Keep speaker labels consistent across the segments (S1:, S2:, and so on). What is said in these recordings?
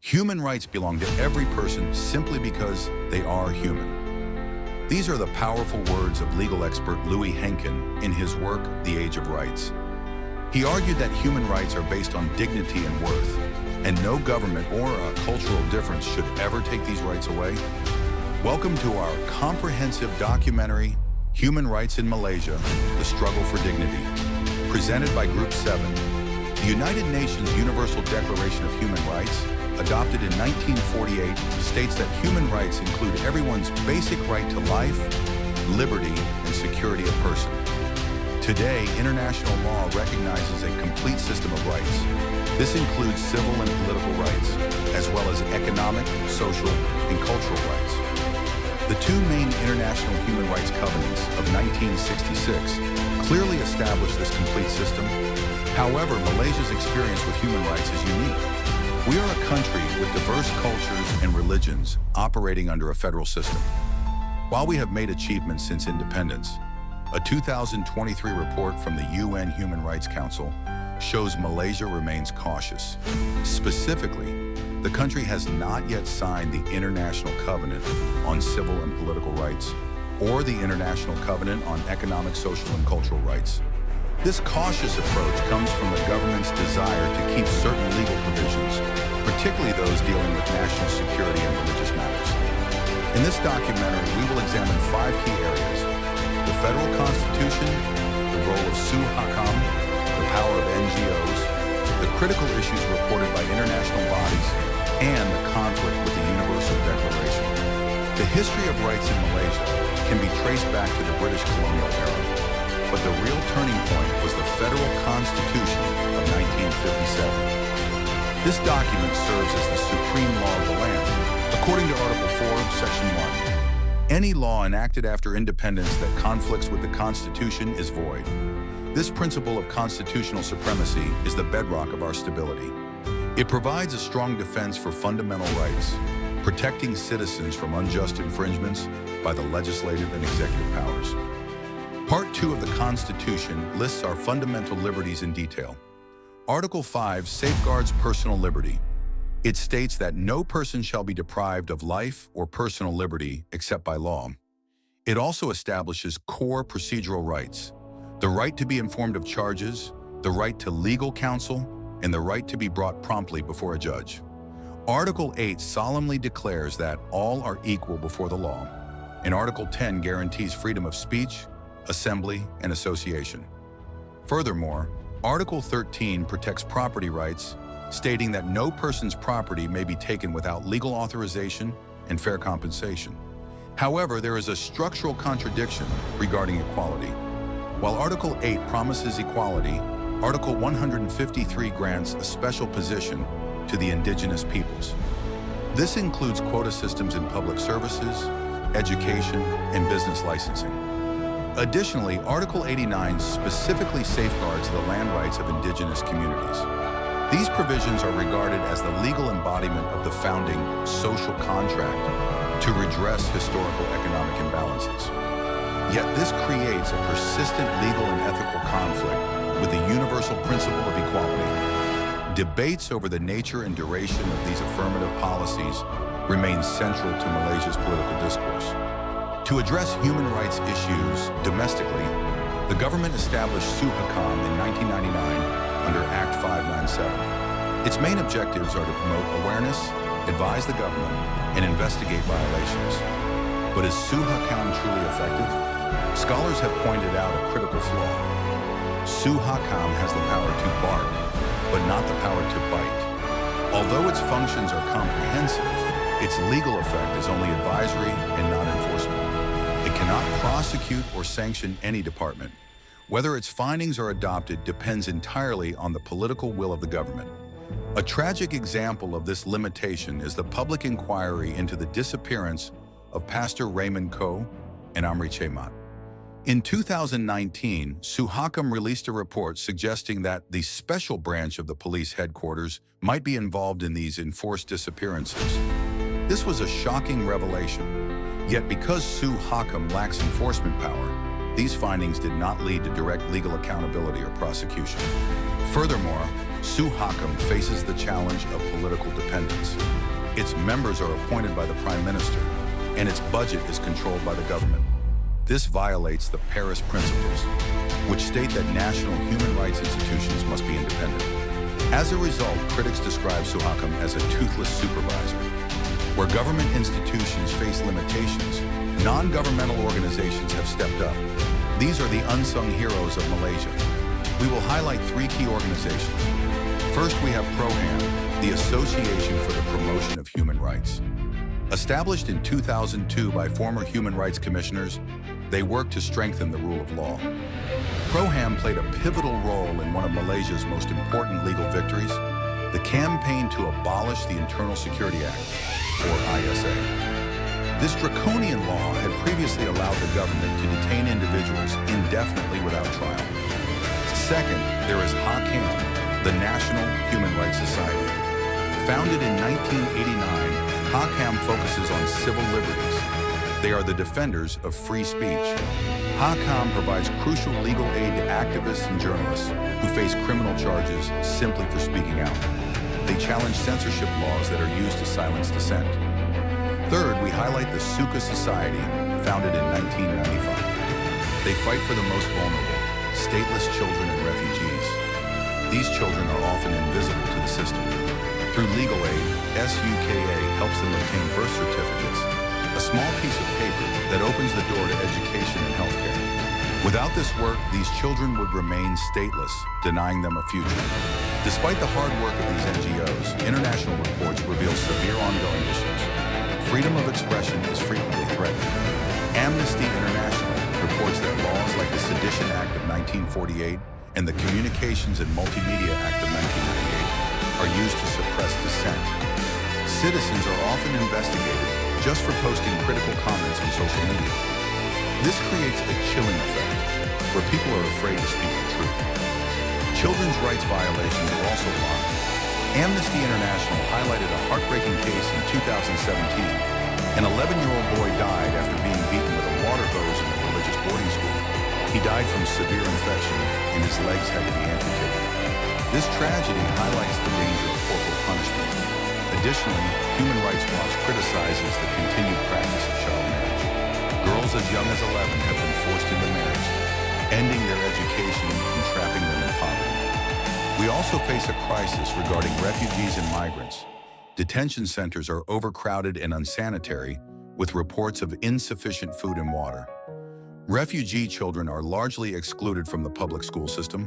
S1: Human rights belong to every person simply because they are human. These are the powerful words of legal expert Louis Henkin in his work, The Age of Rights. He argued that human rights are based on dignity and worth, and no government or a cultural difference should ever take these rights away. Welcome to our comprehensive documentary, Human Rights in Malaysia, The Struggle for Dignity, presented by Group 7. The United Nations Universal Declaration of Human Rights, adopted in 1948, states that human rights include everyone's basic right to life, liberty, and security of person. Today, international law recognizes a complete system of rights. This includes civil and political rights, as well as economic, social, and cultural rights. The two main international human rights covenants of 1966 clearly establish this complete system. However, Malaysia's experience with human rights is unique. We are a country with diverse cultures and religions operating under a federal system. While we have made achievements since independence, a 2023 report from the UN Human Rights Council shows Malaysia remains cautious. Specifically, the country has not yet signed the International Covenant on Civil and Political Rights or the International Covenant on Economic, Social, and Cultural Rights. This cautious approach comes from the government's desire to keep certain legal provisions, particularly those dealing with national security and religious matters. In this documentary, we will examine 5 key areas: the federal constitution, the role of Su Hakam, the power of NGOs, the critical issues reported by international bodies, and the conflict with the Universal Declaration. The history of rights in Malaysia can be traced back to the British colonial era. But the real turning point was the Federal Constitution of 1957. This document serves as the supreme law of the land. According to Article 4, Section 1, any law enacted after independence that conflicts with the Constitution is void. This principle of constitutional supremacy is the bedrock of our stability. It provides a strong defense for fundamental rights, protecting citizens from unjust infringements by the legislative and executive powers. Part 2 of the Constitution lists our fundamental liberties in detail. Article 5 safeguards personal liberty. It states that no person shall be deprived of life or personal liberty except by law. It also establishes core procedural rights: the right to be informed of charges, the right to legal counsel, and the right to be brought promptly before a judge. Article 8 solemnly declares that all are equal before the law, and Article 10 guarantees freedom of speech, assembly, and association. Furthermore, Article 13 protects property rights, stating that no person's property may be taken without legal authorization and fair compensation. However, there is a structural contradiction regarding equality. While Article 8 promises equality, Article 153 grants a special position to the indigenous peoples. This includes quota systems in public services, education, and business licensing. Additionally, Article 89 specifically safeguards the land rights of indigenous communities. These provisions are regarded as the legal embodiment of the founding social contract to redress historical economic imbalances. Yet this creates a persistent legal and ethical conflict with the universal principle of equality. Debates over the nature and duration of these affirmative policies remain central to Malaysia's political discourse. To address human rights issues domestically, the government established Su Hakam in 1999 under Act 597. Its main objectives are to promote awareness, advise the government, and investigate violations. But is Su Hakam truly effective? Scholars have pointed out a critical flaw. Su Hakam has the power to bark, but not the power to bite. Although its functions are comprehensive, its legal effect is only advisory and not enforcement. It cannot prosecute or sanction any department. Whether its findings are adopted depends entirely on the political will of the government. A tragic example of this limitation is the public inquiry into the disappearance of Pastor Raymond Koh and Amri Chemat. In 2019, Su Hakam released a report suggesting that the special branch of the police headquarters might be involved in these enforced disappearances. This was a shocking revelation. Yet because Su Hakam lacks enforcement power, these findings did not lead to direct legal accountability or prosecution. Furthermore, Su Hakam faces the challenge of political dependence. Its members are appointed by the Prime Minister, and its budget is controlled by the government. This violates the Paris Principles, which state that national human rights institutions must be independent. As a result, critics describe Suhakam as a toothless supervisor. Where government institutions face limitations, non-governmental organizations have stepped up. These are the unsung heroes of Malaysia. We will highlight three key organizations. First, we have ProHAM, the Association for the Promotion of Human Rights. Established in 2002 by former human rights commissioners, they work to strengthen the rule of law. ProHAM played a pivotal role in one of Malaysia's most important legal victories, the campaign to abolish the Internal Security Act, or ISA. This draconian law had previously allowed the government to detain individuals indefinitely without trial. Second, there is HAKAM, the National Human Rights Society. Founded in 1989, HAKAM focuses on civil liberties. They are the defenders of free speech. HAKAM provides crucial legal aid to activists and journalists who face criminal charges simply for speaking out. They challenge censorship laws that are used to silence dissent. Third, we highlight the Suka Society, founded in 1995. They fight for the most vulnerable, stateless children and refugees. These children are often invisible to the system. Through legal aid, SUKA helps them obtain birth certificates, a small piece of paper that opens the door to education and healthcare. Without this work, these children would remain stateless, denying them a future. Despite the hard work of these NGOs, international reports reveal severe ongoing issues. Freedom of expression is frequently threatened. Amnesty International reports that laws like the Sedition Act of 1948 and the Communications and Multimedia Act of 1998 are used to suppress dissent. Citizens are often investigated just for posting critical comments on social media. This creates a chilling effect, where people are afraid to speak the truth. Children's rights violations are also blocked. Amnesty International highlighted a heartbreaking case in 2017. An 11-year-old boy died after being beaten with a water hose in a religious boarding school. He died from severe infection, and his legs had to be amputated. This tragedy highlights the danger of corporal punishment. Additionally, Human Rights Watch criticizes the continued practice of child marriage. Girls as young as 11 have been forced into marriage, ending their education and trapping them in poverty. We also face a crisis regarding refugees and migrants. Detention centers are overcrowded and unsanitary, with reports of insufficient food and water. Refugee children are largely excluded from the public school system,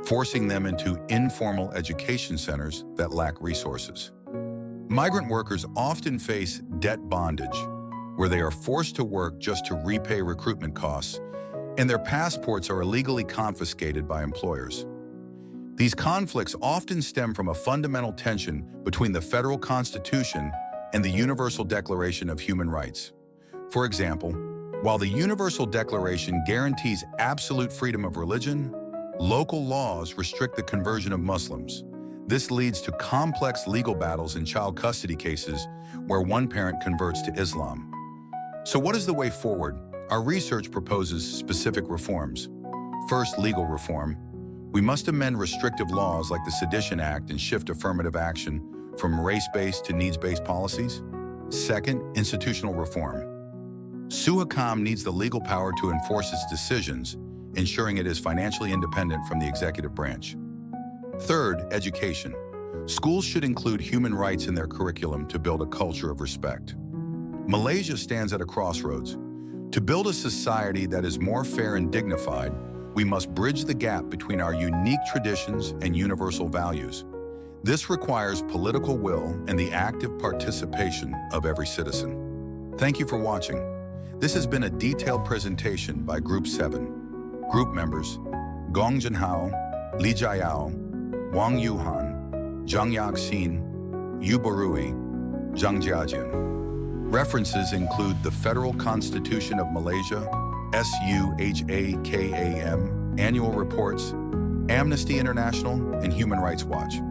S1: forcing them into informal education centers that lack resources. Migrant workers often face debt bondage, where they are forced to work just to repay recruitment costs, and their passports are illegally confiscated by employers. These conflicts often stem from a fundamental tension between the federal Constitution and the Universal Declaration of Human Rights. For example, while the Universal Declaration guarantees absolute freedom of religion, local laws restrict the conversion of Muslims. This leads to complex legal battles in child custody cases where one parent converts to Islam. So what is the way forward? Our research proposes specific reforms. First, legal reform. We must amend restrictive laws like the Sedition Act and shift affirmative action from race-based to needs-based policies. Second, institutional reform. Suhakam needs the legal power to enforce its decisions, ensuring it is financially independent from the executive branch. Third, education. Schools should include human rights in their curriculum to build a culture of respect. Malaysia stands at a crossroads. To build a society that is more fair and dignified, we must bridge the gap between our unique traditions and universal values. This requires political will and the active participation of every citizen. Thank you for watching. This has been a detailed presentation by Group 7. Group members: Gong Junhao, Li Jiayao, Wang Yuhan, Zhang Yaxin, Yu Barui, Zhang Jiajian. References include the Federal Constitution of Malaysia, SUHAKAM, annual reports, Amnesty International, and Human Rights Watch.